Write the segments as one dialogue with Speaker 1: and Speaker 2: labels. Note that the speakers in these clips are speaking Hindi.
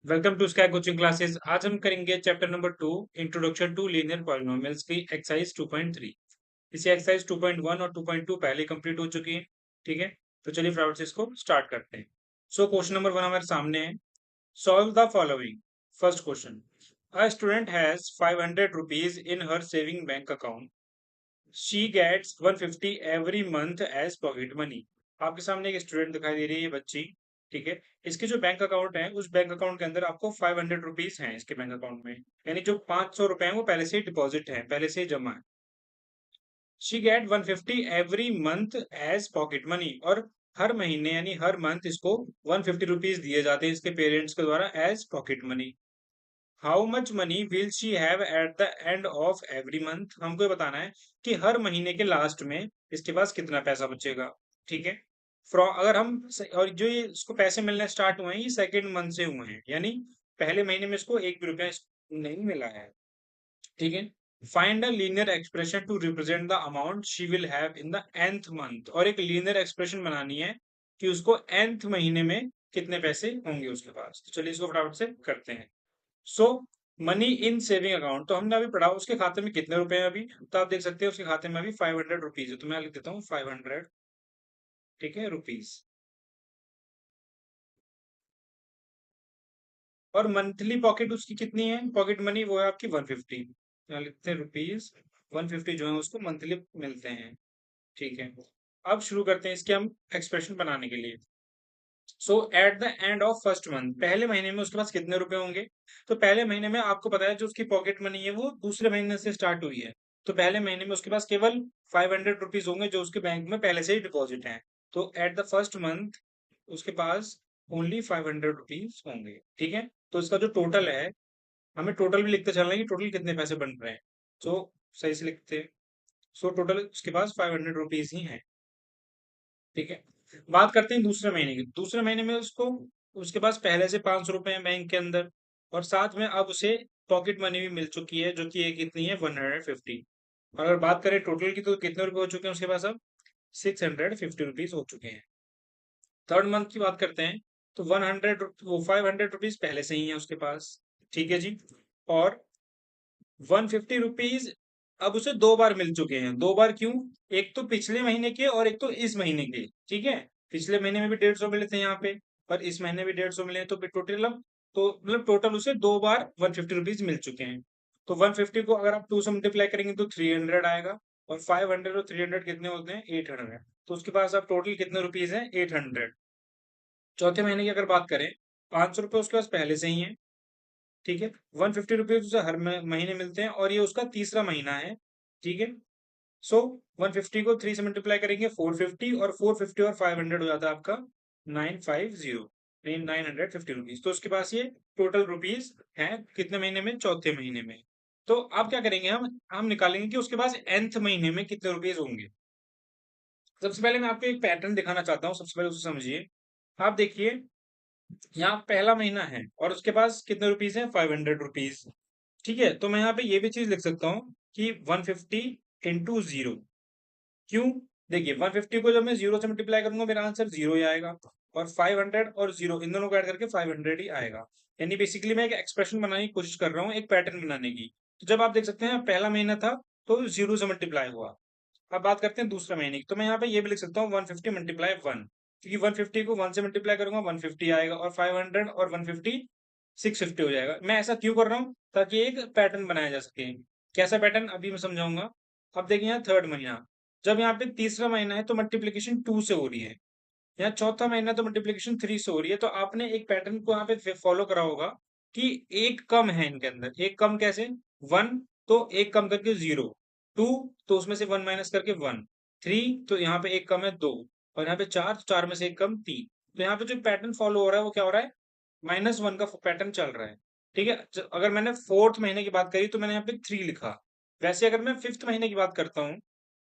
Speaker 1: Welcome to Sky Coaching Classes. आज हम करेंगे chapter number 2, introduction to linear polynomials की एक्सरसाइज 2.3। इसी एक्सरसाइज 2.1 और 2.2 पहले कंप्लीट हो चुकी है। ठीक है, तो चलिए फटाफट से इसको स्टार्ट करते हैं। सो क्वेश्चन नंबर 1 हमारे सामने है। Solve the following. First question, a student has 500 rupees in her saving bank account. She gets 150 every month as pocket money. आपके सामने एक स्टूडेंट दिखाई दे रही है, ये बच्ची। ठीक है, इसके जो बैंक अकाउंट है उस बैंक अकाउंट के अंदर आपको 500 रुपीज है इसके बैंक अकाउंट में, यानी जो 500 रुपए हैं वो पहले से ही डिपॉजिट है, पहले से ही जमा है। She get 150 every month as pocket money, और हर महीने यानी हर मंथ इसको 150 रुपीज दिए जाते हैं इसके पेरेंट्स के द्वारा as pocket money. How much money will she have at the end of every month. हमको ये बताना है कि हर महीने के लास्ट में इसके पास कितना पैसा बचेगा। ठीक है, फ्रॉम अगर हम और जो ये इसको पैसे मिलने स्टार्ट हुए हैं ये सेकेंड मंथ से हुए हैं, यानी पहले महीने में इसको 1 भी रुपया नहीं मिला है। ठीक है, find a linear expression to represent the amount she will have in the nth month, और एक लीनियर एक्सप्रेशन बनानी है कि उसको nth महीने में कितने पैसे होंगे उसके पास। तो चलिए इसको फटाफट से करते हैं। सो मनी इन सेविंग अकाउंट, तो हमने अभी पढ़ा उसके खाते में कितने रुपए हैं अभी। तो आप देख सकते हैं उसके खाते में अभी 500 रुपीज है, तो मैं लिख देता हूँ 500। ठीक है, रुपीज। और मंथली पॉकेट उसकी कितनी है, पॉकेट मनी वो है आपकी 150। यहाँ लिखते हैं रुपीज 150 जो है उसको मंथली मिलते हैं। ठीक है, अब शुरू करते हैं इसके हम एक्सप्रेशन बनाने के लिए। So at the end of first month, पहले महीने में उसके पास कितने रुपए होंगे। तो पहले महीने में आपको पता है जो उसकी पॉकेट मनी है वो दूसरे महीने से स्टार्ट हुई है। तो पहले महीने में उसके पास केवल 500 रुपीज होंगे जो उसके बैंक में पहले से ही डिपॉजिट हैं। तो एट द फर्स्ट मंथ उसके पास ओनली 500 रुपीज होंगे। ठीक है, तो इसका जो टोटल है, हमें टोटल भी लिखते चलना है कि टोटल कितने पैसे बन रहे हैं। तो सही से लिखते हैं। सो टोटल उसके पास 500 रुपीज ही है। ठीक है, बात करते हैं दूसरे महीने की। दूसरे महीने में उसको उसके पास पहले से 500 रुपए हैं बैंक के अंदर, और साथ में अब उसे पॉकेट मनी भी मिल चुकी है जो कि एक कितनी है 150। और अगर बात करें टोटल की तो कितने रुपए हो चुके हैं उसके पास अब 650 रुपीज हो चुके हैं। थर्ड मंथ की बात करते हैं, तो 500 रुपीज पहले से ही है उसके पास। ठीक है जी, और 150 रुपीज अब उसे दो बार मिल चुके हैं। दो बार क्यों, एक तो पिछले महीने के और एक तो इस महीने के। ठीक है, पिछले महीने में भी 150 मिले थे यहाँ पे, और इस महीने भी 150 मिले हैं, तो टोटल तो मतलब टोटल उसे दो बार 150 रुपीज मिल चुके हैं। तो 150 को अगर आप 2 से मल्टीप्लाई करेंगे तो 300 आएगा, और 500 और 300 कितने होते हैं 800। तो उसके पास अब टोटल कितने रुपीज हैं 800। चौथे महीने की अगर बात करें, 500 रुपये उसके पास पहले से ही है। ठीक है, 150 रुपीज उसे हर महीने मिलते हैं, और ये उसका तीसरा महीना है। ठीक है, सो 150 को 3 से मल्टीप्लाई करेंगे 450, और 450 और 500 हो जाता है आपका 950, 950 रुपीज। तो उसके पास ये टोटल रुपीज है कितने महीने में, चौथे महीने में। तो अब क्या करेंगे, हम निकालेंगे कि उसके पास nth महीने में कितने रुपीज होंगे। सबसे पहले मैं आपको एक पैटर्न दिखाना चाहता हूँ, सबसे पहले उसे समझिए। आप देखिए, यहाँ पहला महीना है और उसके पास कितने रुपीज है 500 रुपीज। ठीक है, तो मैं यहाँ पे ये भी चीज लिख सकता हूँ कि 150 इंटू जीरो। क्यों, देखिए 150 को जब मैं जीरो से मल्टीप्लाई करूंगा मेरा आंसर जीरो ही आएगा, और 500 और जीरो इन दोनों को ऐड करके 500 ही आएगा। यानी बेसिकली मैं एक एक्सप्रेशन बनाने की कोशिश कर रहा हूँ, एक पैटर्न बनाने की। तो जब आप देख सकते हैं पहला महीना था तो जीरो से मल्टीप्लाई हुआ। अब बात करते हैं दूसरे महीने की, तो मैं यहाँ पे ये भी लिख सकता हूँ 150 मल्टीप्लाई 1, क्योंकि 150 को 1 से मल्टीप्लाई करूंगा 150 आएगा, और 500 और 150 650 हो जाएगा। मैं ऐसा क्यों कर रहा हूँ, ताकि एक पैटर्न बनाया जा सके। कैसा पैटर्न अभी मैं समझाऊंगा। अब देखिए यहाँ थर्ड महीना, जब यहाँ पे तीसरा महीना है तो मल्टीप्लीकेशन 2 से हो रही है। यहाँ चौथा महीना तो मल्टीप्लीकेशन 3 से हो रही है। तो आपने एक पैटर्न को यहाँ पे फॉलो करा होगा कि एक कम है इनके अंदर। एक कम कैसे, 1 तो एक कम करके 0, 2 तो उसमें से 1 माइनस करके 1, 3 तो यहाँ पे एक कम है 2, और यहाँ पे 4 तो 4 में से एक कम 3। तो यहाँ पे जो पैटर्न फॉलो हो रहा है वो क्या हो रहा है, -1 का पैटर्न चल रहा है। ठीक है, अगर मैंने फोर्थ महीने की बात करी तो मैंने यहाँ पे 3 लिखा। वैसे अगर मैं फिफ्थ महीने की बात करता हूँ,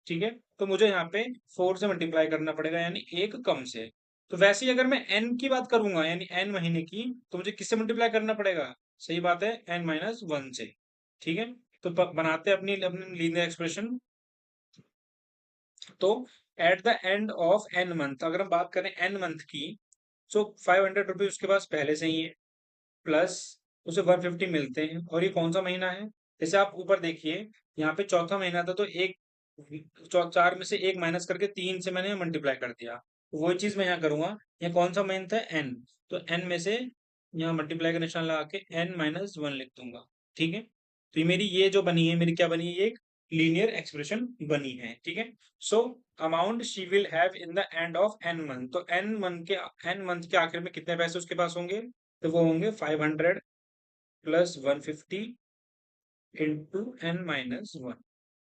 Speaker 1: ठीक है, तो मुझे यहाँ पे 4 से मल्टीप्लाई करना पड़ेगा, यानी एक कम से। तो वैसे ही अगर मैं n की बात करूंगा यानी n महीने की, तो मुझे किससे मल्टीप्लाई करना पड़ेगा, सही बात है n-1 से। ठीक है, तो बनाते हैं अपनी अपनी लीनियर एक्सप्रेशन। तो eight the end of n month, अगर हम बात करें n मंथ की, सो 500 रुपीज उसके पास पहले से ही है। प्लस उसे 150 मिलते हैं। और ये कौन सा महीना है? जैसे आप ऊपर देखिए, यहाँ पे चौथा महीना था, तो एक चार में से एक माइनस करके तीन से मैंने मल्टीप्लाई कर दिया। तो वही चीज मैं यहाँ करूंगा। ये कौन सा मंथ है? एन। तो एन में से यहाँ मल्टीप्लाई का निशान लगा के n-1 लिख दूंगा। ठीक है, तो ये मेरी ये जो बनी है, मेरी क्या बनी है? ये एक लीनियर एक्सप्रेशन बनी है। ठीक है, so amount she will have in the end of n month. तो n मंथ के आखिर में कितने पैसे उसके पास होंगे? तो वो होंगे 500 प्लस 150 इंटू n-1।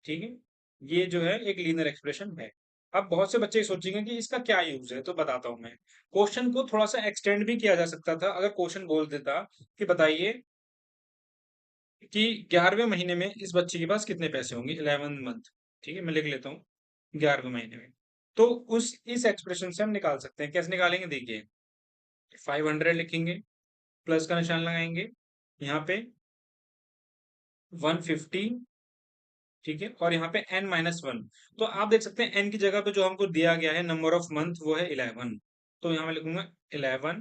Speaker 1: ठीक है, ये जो है एक लीनियर एक्सप्रेशन है। अब बहुत से बच्चे सोचेंगे कि इसका क्या यूज है, तो बताता हूं मैं। क्वेश्चन को थोड़ा सा एक्सटेंड भी किया जा सकता था। अगर क्वेश्चन बोल देता कि बताइए कि 11वें महीने में इस बच्चे के पास कितने पैसे होंगे, 11 मंथ। ठीक है, मैं लिख लेता हूँ 11वें महीने में। तो उस इस एक्सप्रेशन से हम निकाल सकते हैं। कैसे निकालेंगे? देखिए, 500 लिखेंगे, प्लस का निशान लगाएंगे, यहाँ पे 150। ठीक है, और यहाँ पे n-1। तो आप देख सकते हैं n की जगह पे जो हमको दिया गया है नंबर ऑफ मंथ, वो है 11। तो यहाँ मैं लिखूंगा 11,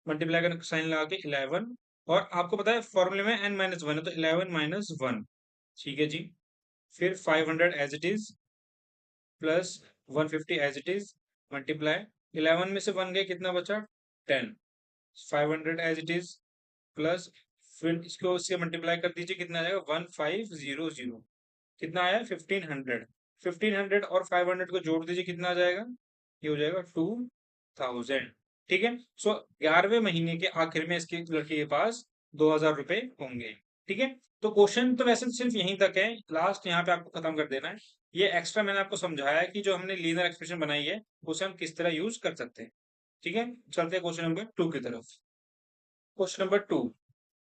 Speaker 1: मल्टीप्लाई का साइन लगा के 11। और आपको पता है फॉर्मूले में n-1 है, तो 11-1। ठीक है जी, फिर 500 as it is, plus 150 as it is, multiply 11 में से 1 गया, कितना बचा? 10। 500 एज इट इज, प्लस फिर इसको उससे मल्टीप्लाई कर दीजिए, कितना आ जाएगा? 1500। कितना आया? 1500। 1500 और 500 को जोड़ दीजिए, कितना आ जाएगा? ये हो जाएगा 2000। ठीक है, सो 11वें महीने के आखिर में इसके लड़के के पास 2000 रुपए होंगे। ठीक है, तो क्वेश्चन तो वैसे सिर्फ यहीं तक है, लास्ट यहाँ पे आपको खत्म कर देना है। ये एक्स्ट्रा मैंने आपको समझाया है कि जो हमने लीनियर एक्सप्रेशन बनाई है उसे हम किस तरह यूज कर सकते हैं। ठीक है, चलते हैं क्वेश्चन नंबर 2 की तरफ। Question number 2,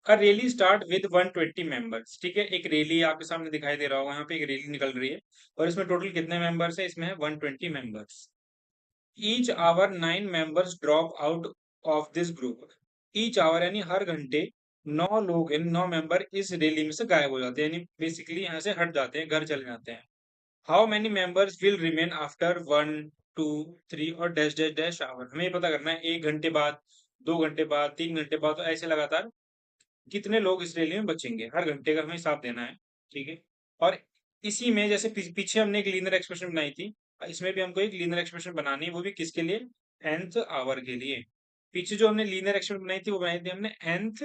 Speaker 1: a rally start with 120 members. ठीक है, एक रैली आपके सामने दिखाई दे रहा होगा, यहाँ पे एक रैली निकल रही है। और इसमें टोटल कितने मेंबर्स है? इसमें है 120 members. Each hour 9 members drop out of this group. Each hour यानी हर घंटे 9 लोग, यानी 9 मेंबर इस रैली में से गायब हो जाते हैं, यानी बेसिकली यहाँ से हट जाते हैं, घर चले जाते हैं। How many members will remain after 1, 2, 3 और डैश डैश डैश आवर। हमें ये पता करना है 1 घंटे बाद, 2 घंटे बाद, 3 घंटे बाद, तो ऐसे लगातार कितने लोग इस रैली में बचेंगे, हर घंटे का हमें हिसाब देना है। ठीक है, और इसी में जैसे पीछे हमने एक लीनियर एक्सप्रेशन बनाई थी, इसमें भी हमको एक लीनियर एक्सप्रेशन बनानी है, वो भी किसके लिए? nth आवर के लिए। पीछे जो हमने लीनियर एक्सप्रेशन बनाई थी, वो बनाई थी हमने nth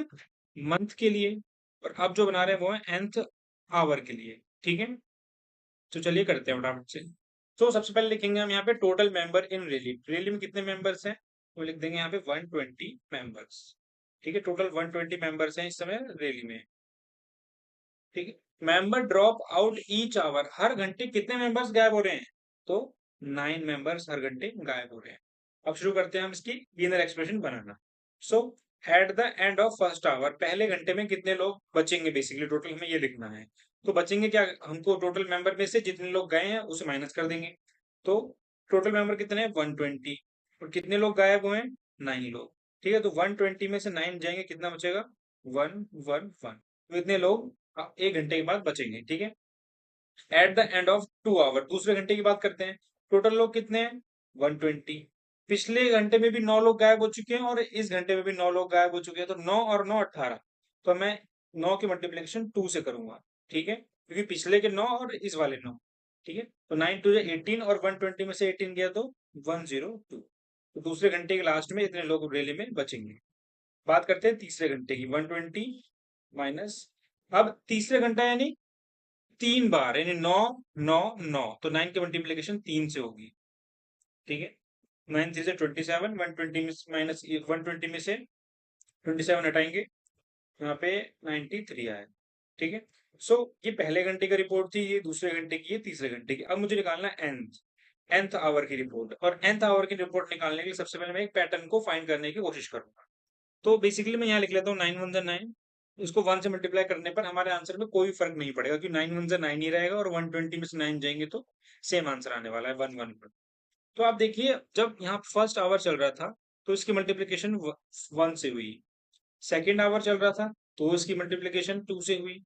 Speaker 1: मंथ के लिए, और अब जो बना रहे हैं वो है nth आवर के लिए। ठीक है, तो चलिए करते हैं फटाफट से। तो सबसे पहले लिखेंगे हम यहाँ पे total member in rally. Rally में कितने मेंबर्स हैं? वो लिख देंगे यहाँ पे 120 मेंबर्स। ठीक है, टोटल 120 मेंबर्स हैं इस समय रैली में। ठीक है, member drop out each hour. हर घंटे कितने मेंबर्स गायब हो रहे हैं? तो 9 मेंबर्स हर घंटे गायब हो रहे हैं। अब शुरू करते हैं हम इसकी linear expression banana. So at the end of first hour, पहले घंटे में कितने लोग बचेंगे? बेसिकली टोटल हमें ये लिखना है। तो बचेंगे क्या? हमको टोटल मेंबर में से जितने लोग गए हैं उसे माइनस कर देंगे। तो टोटल मेंबर कितने हैं? 120। और कितने लोग गायब हुए हैं? 9 लोग। ठीक है, तो 120 में से 9 जाएंगे, कितना बचेगा? 111। तो इतने लोग 1 घंटे के बाद बचेंगे। ठीक है, at the end of 2 hour, दूसरे घंटे की बात करते हैं। टोटल लोग कितने हैं? 120। पिछले घंटे में भी 9 लोग गायब हो चुके हैं, और इस घंटे में भी 9 लोग गायब हो चुके हैं, तो 9 और 9 18। तो मैं 9 की मल्टीप्लिकेशन 2 से करूंगा। ठीक है, क्योंकि पिछले के 9 और इस वाले 9। ठीक है, तो 9 2 18, और 120 में से 18 गया तो 102। तो दूसरे घंटे के लास्ट में इतने लोग रैली में बचेंगे। बात करते हैं तीसरे घंटे की। 120 माइनस, अब तीसरे घंटा यानी 3 बार, यानी 9 9 9, तो 9 की मल्टीप्लिकेशन 3 से होगी। ठीक है, 9 3 से 27, 120 में माइनस 120 में से 27 हटाएंगे, यहाँ पे 93 आया। ठीक है, सो ये पहले घंटे की रिपोर्ट थी, ये दूसरे घंटे की, ये तीसरे घंटे की। अब मुझे निकालना है nth आवर की रिपोर्ट। और nth आवर की रिपोर्ट निकालने के लिए सबसे पहले मैं एक पैटर्न को फाइंड करने की कोशिश करूंगा। तो बेसिकली मैं यहाँ लिख लेता हूँ 9 1 9। इसको 1 से मल्टीप्लाई करने पर हमारे आंसर में कोई फर्क नहीं पड़ेगा, क्योंकि 9 1 9 ही रहेगा, और 120 में से 9 जाएंगे तो सेम आंसर आने वाला है, 1 1 1। तो आप देखिए, जब यहाँ फर्स्ट आवर चल रहा था तो इसकी मल्टीप्लिकेशन 1 से हुई। सेकेंड आवर चल रहा था तो इसकी मल्टीप्लिकेशन 2 से हुई।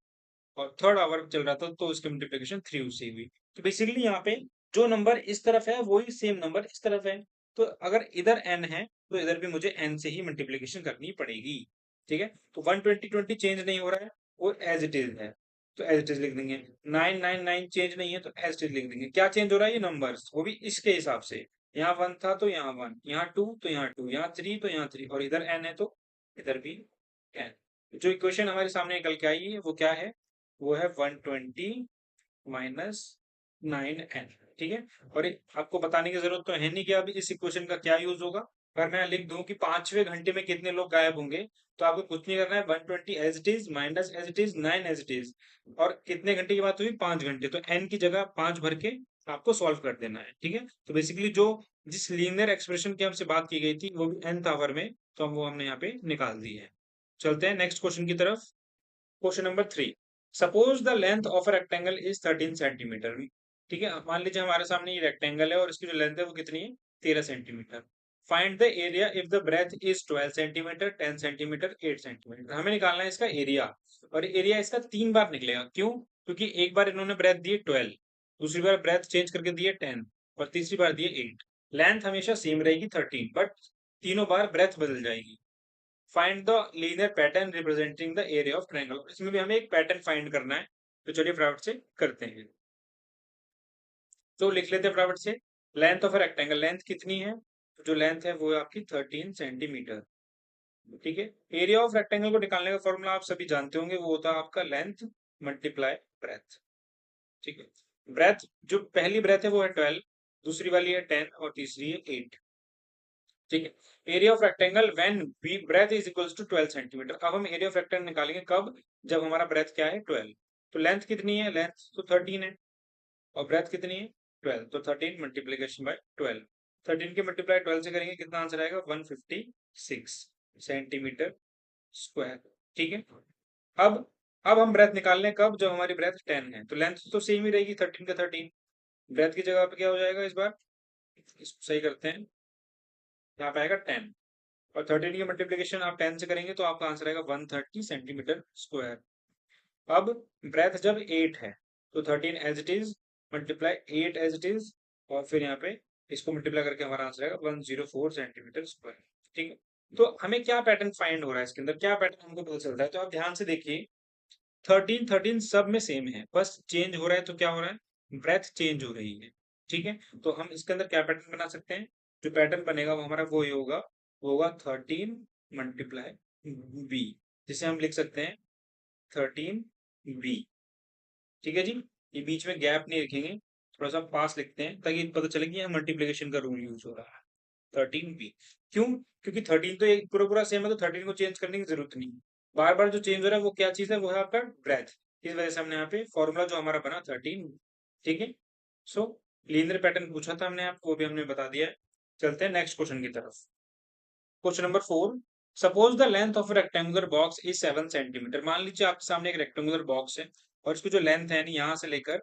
Speaker 1: और थर्ड आवर चल रहा था तो इसकी मल्टीप्लिकेशन 3 से हुई। तो बेसिकली यहाँ पे जो नंबर इस तरफ है वही सेम नंबर इस तरफ है। तो अगर इधर n है तो इधर भी मुझे n से ही मल्टीप्लीकेशन करनी पड़ेगी। ठीक है, तो 120 चेंज नहीं हो रहा है, वो एज इट इज है, तो एज इट इज लिख देंगे। 999 चेंज नहीं है तो एज इट इज लिख देंगे। क्या चेंज हो रहा है? ये नंबर्स, वो भी इसके हिसाब से। यहाँ 1 था तो यहाँ 1, यहाँ 2 तो यहाँ 2, यहाँ 3 तो यहाँ 3, और इधर n है तो इधर भी n। जो इक्वेशन हमारे सामने निकल के आई है वो क्या है? वो है 120 माइनस 9n। ठीक है, और आपको बताने की जरूरत तो है नहीं कि अभी इस इक्वेशन का क्या यूज होगा। अगर मैं लिख दूं कि 5वें घंटे में कितने लोग गायब होंगे, तो आपको कुछ नहीं करना है, 120 as it is minus as it is 9 as it is, और कितने घंटे की बात हुई? 5 घंटे, तो n की जगह 5 भर के आपको सॉल्व कर देना है। ठीक है, तो बेसिकली जो जिस लीनियर एक्सप्रेशन की हमसे बात की गई थी वो भी nth आवर में, तो हम वो हमने यहाँ पे निकाल दी है। चलते हैं नेक्स्ट क्वेश्चन की तरफ। Question number 3, suppose the length of a rectangle is 13 centimetre. ठीक है, मान लीजिए हमारे सामने ये रेक्टेंगल है और इसकी जो लेंथ है वो कितनी है? 13 centimetre. Find the area if the breadth is 12 centimetre, 10 centimetre, 8 centimetre. हमें निकालना है इसका एरिया, और एरिया इसका 3 बार निकलेगा। क्यों? क्योंकि एक बार इन्होंने ब्रेथ दी 12, दूसरी बार ब्रेथ चेंज करके दिए 10, और तीसरी बार दिए 8। लेंथ हमेशा सेम रहेगी 13, बट तीनों बार ब्रेथ बदल जाएगी। Find the linear pattern representing the area of triangle. इसमें भी हमें एक पैटर्न फाइंड करना है, तो चलिए फटाफट से करते हैं। तो लिख लेते हैं फटाफट से। लेंथ ऑफ रेक्टेंगल, लेंथ कितनी है? तो जो लेंथ है वो है आपकी 13 सेंटीमीटर। ठीक है, एरिया ऑफ रेक्टेंगल को निकालने का फॉर्मूला आप सभी जानते होंगे, वो होता है आपका लेंथ मल्टीप्लाई ब्रेथ। ठीक है, ब्रेथ जो पहली ब्रेथ है वो है 12, दूसरी वाली है 10, और तीसरी है 8। ठीक है, area of rectangle when breadth is equals to 12 centimetre. अब हम एरिया ऑफ रेक्टेंगल निकालेंगे कब? जब हमारा ब्रेथ क्या है? 12। तो लेंथ कितनी है? लेंथ तो 13 है, और ब्रेथ कितनी है? 12, तो 13 मल्टीप्लीकेशन बाय 12। 13 के मल्टीप्लाई 12 से करेंगे, कितना आंसर आएगा? 156 सेंटीमीटर स्क्वायर। ठीक है, अब अब हम ब्रेथ निकाल लें कब? जब हमारी ब्रेथ 10 है, तो लेंथ तो सेम ही रहेगी 13 का 13। ब्रेथ की जगह पे क्या हो जाएगा इस बार? इसको सही करते हैं, यहाँ पे आएगा 10, और 13 की मल्टीप्लीकेशन आप 10 से करेंगे तो आपका आंसर आएगा 130 सेंटीमीटर स्क्वायर। अब ब्रेथ जब 8 है तो 13 as it is multiply 8 as it is, और फिर यहाँ पे इसको मल्टीप्लाई करके हमारा आंसर आएगा 104 सेंटीमीटर स्क्वायर। ठीक है, तो हमें क्या पैटर्न फाइंड हो रहा है इसके अंदर, क्या पैटर्न हमको पता चलता है? तो आप ध्यान से देखिए, 13 सब में सेम है, बस चेंज हो रहा है तो क्या हो रहा है? ब्रेथ चेंज हो रही है। ठीक है, तो हम इसके अंदर क्या पैटर्न बना सकते हैं? जो पैटर्न बनेगा वो हमारा वो ही होगा, वो होगा 13 मल्टीप्लाई बी, जिसे हम लिख सकते हैं 13 बी। ठीक है जी, ये बीच में गैप नहीं रखेंगे, थोड़ा सा पास लिखते हैं ताकि पता चले कि यहाँ मल्टीप्लिकेशन का रूल यूज हो रहा है। 13 बी क्यों? क्योंकि 13 तो एक पूरा पूरा सेम है, तो 13 को चेंज करने की जरूरत नहीं। बार बार जो चेंज हो रहा है वो क्या चीज है? वो है आपका ब्रेथ। इस वजह से हमने यहाँ पे फॉर्मूला जो हमारा बना 13। ठीक है, सो लीनियर पैटर्न पूछा था हमने आपको, वो भी हमने बता दिया है। चलते हैं नेक्स्ट क्वेश्चन की तरफ। Question number 4, suppose the length of rectangular box is 7 centimetre. मान लीजिए आपके सामने एक रेक्टेंगुलर बॉक्स है, और इसकी जो लेंथ है यहाँ से लेकर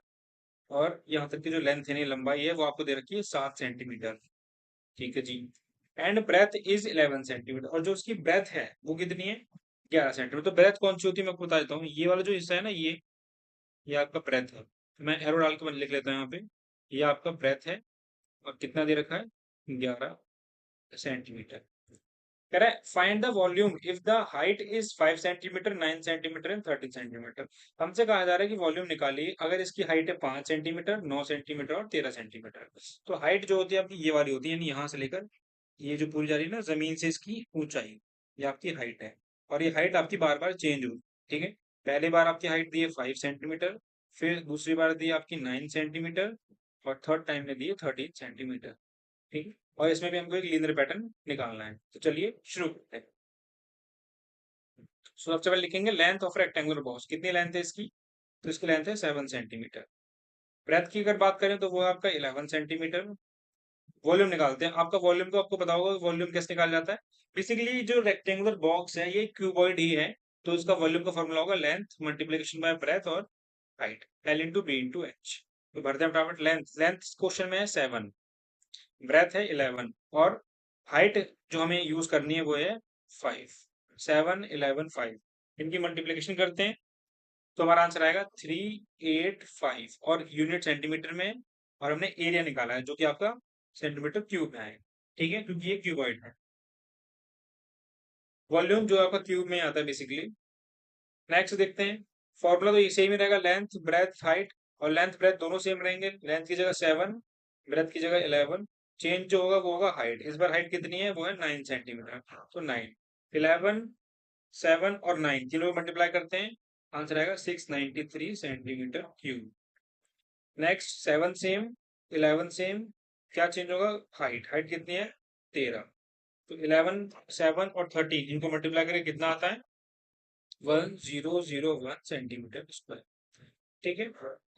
Speaker 1: और यहाँ तक की जो लेंथ है, लंबाई है, वो आपको दे रखी है 7 सेंटीमीटर। ठीक है जी, एंड ब्रेथ इज 11 सेंटीमीटर, और जो उसकी ब्रेथ है वो कितनी है? 11 सेंटीमीटर। तो ब्रेथ कौन सी होती है मैं आपको बता देता हूँ। ये वाला जो हिस्सा है ना, ये आपका ब्रेथ है। मैं एरो डाल के लिख लेता हूँ यहाँ पे, ये आपका ब्रेथ है, और कितना दे रखा है? 11 सेंटीमीटर। कह रहा है find the volume if the height is 5 centimetre, 9 centimetre and 13 centimetre. हमसे कहा जा रहा है कि वॉल्यूम निकालिए अगर इसकी हाइट है 5 सेंटीमीटर, 9 सेंटीमीटर और 13 सेंटीमीटर। तो हाइट जो होती है आपकी ये वाली होती है, यानी यहाँ से लेकर ये जो पूरी जा रही है ना जमीन से, इसकी ऊंचाई, ये आपकी हाइट है। और ये हाइट आपकी बार बार चेंज होगी। ठीक है, पहली बार आपकी हाइट दी है 5 सेंटीमीटर, फिर दूसरी बार दी है आपकी 9 सेंटीमीटर, और थर्ड टाइम में दी है 13 सेंटीमीटर। ठीक है, और इसमें भी हमको एक लीनियर पैटर्न निकालना है, तो चलिए शुरू करते हैं। सबसे पहले लिखेंगे लेंथ ऑफ रेक्टेंगुलर बॉक्स, कितनी लेंथ है इसकी? तो इसकी लेंथ है 7 सेंटीमीटर। ब्रेथ की अगर बात करें तो वो है आपका 11 सेंटीमीटर। वॉल्यूम निकालते हैं। आपका वॉल्यूम तो आपको पता होगा वॉल्यूम कैसे निकाला जाता है। बेसिकली जो रेक्टेंगुलर बॉक्स है ये क्यूबॉइड ही है, तो इसका वॉल्यूम का फॉर्मूला होगा लेंथ मल्टीप्लीकेशन बाय ब्रेथ और height, L into B into H. तो भरते हैं फटाफट। लेंथ लेंथ क्वेश्चन में है 7, ब्रेथ है 11, और हाइट जो हमें यूज करनी है वो है 5। 7 11 5, इनकी मल्टीप्लीकेशन करते हैं तो हमारा आंसर आएगा 385, और यूनिट सेंटीमीटर में, और हमने एरिया निकाला है जो कि आपका सेंटीमीटर क्यूब में आएगा। ठीक है, क्योंकि ये क्यूबॉइड है। वॉल्यूम जो आपका क्यूब में आता है बेसिकली। नेक्स्ट देखते हैं, फॉर्मूला तो ये सेम ही रहेगा, लेंथ ब्रेथ हाइट, और लेंथ ब्रेथ दोनों सेम रहेंगे। लेंथ की जगह 7, ब्रेथ की जगह 11। चेंज जो होगा वो होगा हाइट। इस बार हाइट कितनी है, वो है 9 सेंटीमीटर। तो 9, 11, 7 और 9 तीनों को मल्टीप्लाई करते हैं, आंसर आएगा 693 centimetre cube. Next 7 same, 11 same, क्या चेंज होगा, हाइट। हाइट कितनी है, 13। तो 11, 7 और 13 इनको मल्टीप्लाई करके कितना आता है, 1001 सेंटीमीटर स्क्वायर। ठीक है।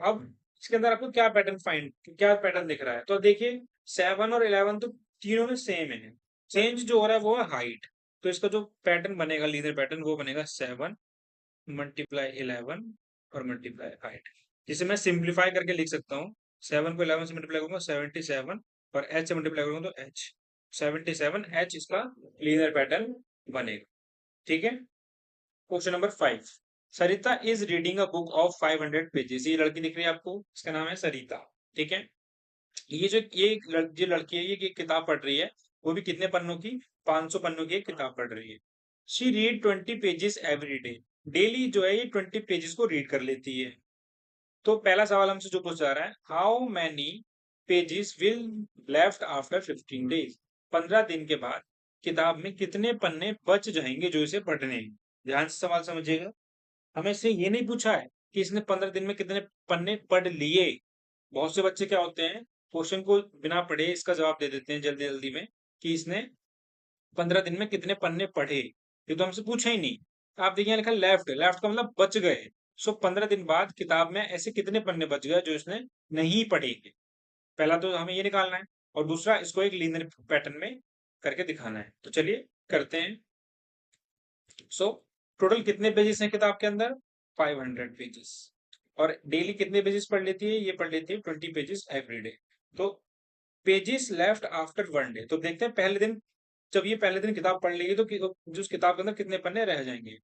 Speaker 1: अब इसके अंदर आपको क्या पैटर्न दिख रहा है, तो देखिए 7 और 11 तो तीनों में सेम है। चेंज जो हो रहा है वो है हाइट। तो इसका जो पैटर्न बनेगा, लीनियर पैटर्न, वो बनेगा 7 मल्टीप्लाई 11 और मल्टीप्लाई हाइट, जिसे मैं सिंप्लीफाई करके लिख सकता हूँ। 7 को 11 से मल्टीप्लाई करूंगा 77, और h से मल्टीप्लाई करूंगा तो h 77h इसका लीनियर पैटर्न बनेगा। ठीक है। Question number 5, Sarita is reading a book of 500 pages. ये लड़की दिख रही है आपको, इसका नाम है सरिता। ठीक है। जो लड़की है, ये एक किताब पढ़ रही है, वो भी कितने पन्नों की, 500 पन्नों की एक किताब पढ़ रही है। She read 20 pages every day. Daily जो है ये 20 पेजेस को रीड कर लेती है। तो पहला सवाल हमसे जो पूछा जा रहा है, how many pages will left after 15 days. 15 दिन के बाद किताब में कितने पन्ने बच जाएंगे जो इसे पढ़ने हैं। ध्यान से सवाल समझिएगा। हमें इससे ये नहीं पूछा है कि इसने 15 दिन में कितने पन्ने पढ़ लिए। बहुत से बच्चे क्या होते हैं, क्वेश्चन को बिना पढ़े इसका जवाब दे देते हैं जल्दी जल्दी में, कि इसने 15 दिन में कितने पन्ने पढ़े। ये तो हमसे पूछा ही नहीं। आप देखिए यहाँ लिखा लेफ्ट, लेफ्ट का मतलब बच गए। सो 15 दिन बाद किताब में ऐसे कितने पन्ने बच गए जो इसने नहीं पढ़े। पहला तो हमें ये निकालना है, और दूसरा इसको एक लीनियर पैटर्न में करके दिखाना है। तो चलिए करते हैं। सो टोटल कितने पेजेस हैं किताब के अंदर, 500 पेजेस। और डेली कितने पेजेस पढ़ लेती है, ये पढ़ लेती है 20 पेजेस एवरी डे। तो पेजेस लेफ्ट आफ्टर 1 डे, तो देखते हैं पहले दिन, जब ये पहले दिन किताब पढ़ लेगी तो जो उस किताब के अंदर कितने पन्ने रह जाएंगे।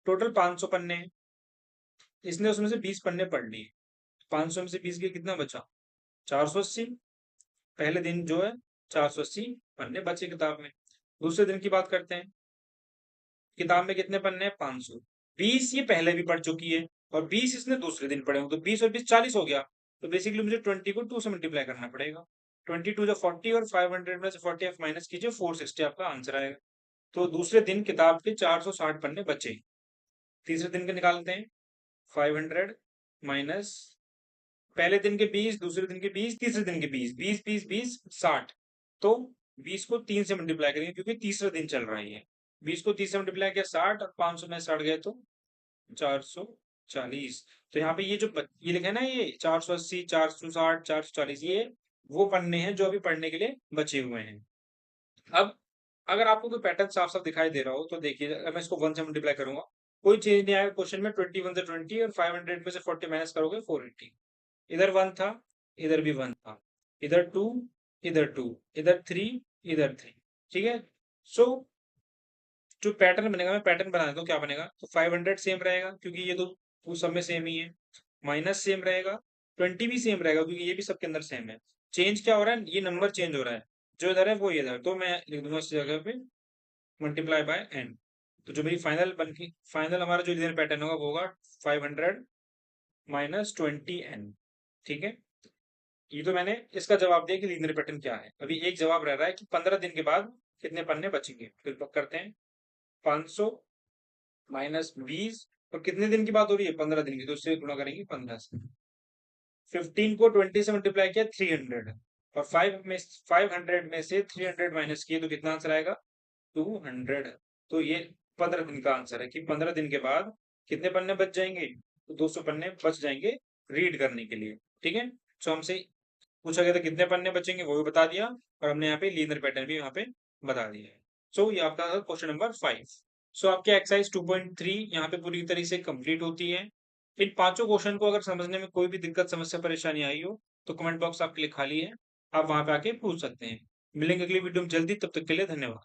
Speaker 1: टोटल 500 पन्ने हैं, इसने उसमें से 20 पन्ने पढ़ लिए। 500 में से 20 के कितना बचा, 480। पहले दिन जो है 480 पन्ने बचे किताब में। दूसरे दिन की बात करते हैं, किताब में कितने पन्ने हैं, 500। 20 ये पहले भी पढ़ चुकी है, और 20 इसने दूसरे दिन पढ़े होंगे, तो 20 और 20 40 हो गया। तो बेसिकली मुझे 20 को 2 से मल्टीप्लाई करना पड़ेगा। 22 जो 40, और 500 में से 40 आप माइनस कीजिए, 460 आपका आंसर आएगा। तो दूसरे दिन किताब के 460 पन्ने बचे। तीसरे दिन के निकालते हैं, 500 माइनस पहले दिन के 20, दूसरे दिन के 20, तीसरे दिन के 20, 20 20 20 60। तो 20 को 3 से मल्टीप्लाई करेंगे क्योंकि तीसरा दिन चल रहा है। 20 को 30 से मल्टीप्लाई किया 60, और 500 में 60 गए तो 440। तो यहाँ पे ये लिखा है ना, ये 480, 460, 440, ये वो पन्ने हैं जो अभी पढ़ने के लिए बचे हुए हैं। अब अगर आपको कोई पैटर्न साफ साफ दिखाई दे रहा हो तो देखिए, अगर मैं इसको 1 से मल्टीप्लाई करूंगा, कोई चेंज नहीं आएगा क्वेश्चन में। 21 से 20, और 500 में से 40 माइनस करोगे 480। इधर 1 था, इधर भी 1 था, इधर 2, इधर 2, इधर 3, इधर 3। ठीक है। सो जो पैटर्न बनेगा, मैं पैटर्न बना देता हूँ, क्या बनेगा, तो 500 सेम रहेगा क्योंकि ये तो वो सब में सेम ही है। माइनस सेम रहेगा, 20 भी सेम रहेगा क्योंकि ये भी सबके अंदर सेम है। चेंज क्या हो रहा है, ये नंबर चेंज हो रहा है, जो इधर है वो इधर, तो मैं लिख दूंगा इस जगह पे मल्टीप्लाई बाय एन। तो जो मेरी फाइनल हमारा जो लीनियर पैटर्न होगा वो होगा 500 माइनस 20n। ठीक है। ये तो मैंने इसका जवाब दिया कि लीनियर पैटर्न क्या है। अभी एक जवाब रह रहा है कि 15 दिन के बाद कितने पन्ने बचेंगे। फिर करते हैं, 500 माइनस 20, और कितने दिन की बात हो रही है, 15 दिन की, तो उससे गुणा करेंगे 15 से। 15 को 20 से मल्टीप्लाई किया 300, और 500 में से 300 माइनस किए तो कितना आंसर आएगा, 200। तो ये 15 दिन का आंसर है कि 15 दिन के बाद कितने पन्ने बच जाएंगे, तो 200 पन्ने बच जाएंगे रीड करने के लिए। ठीक है। सो हमसे पूछा गया था कितने पन्ने बचेंगे, वो भी बता दिया, और हमने यहाँ पे लीनियर पैटर्न भी यहाँ पे बता दिया है। सो ये आपका था क्वेश्चन नंबर 5। सो आपके एक्सरसाइज 2.3 यहाँ पे पूरी तरीके से कंप्लीट होती है। इन पांचों क्वेश्चन को अगर समझने में कोई भी दिक्कत, समस्या, परेशानी आई हो तो कमेंट बॉक्स आपके लिए खाली है, आप वहां पे आके पूछ सकते हैं। मिलेंगे अगली वीडियो में जल्दी, तब तक के लिए धन्यवाद।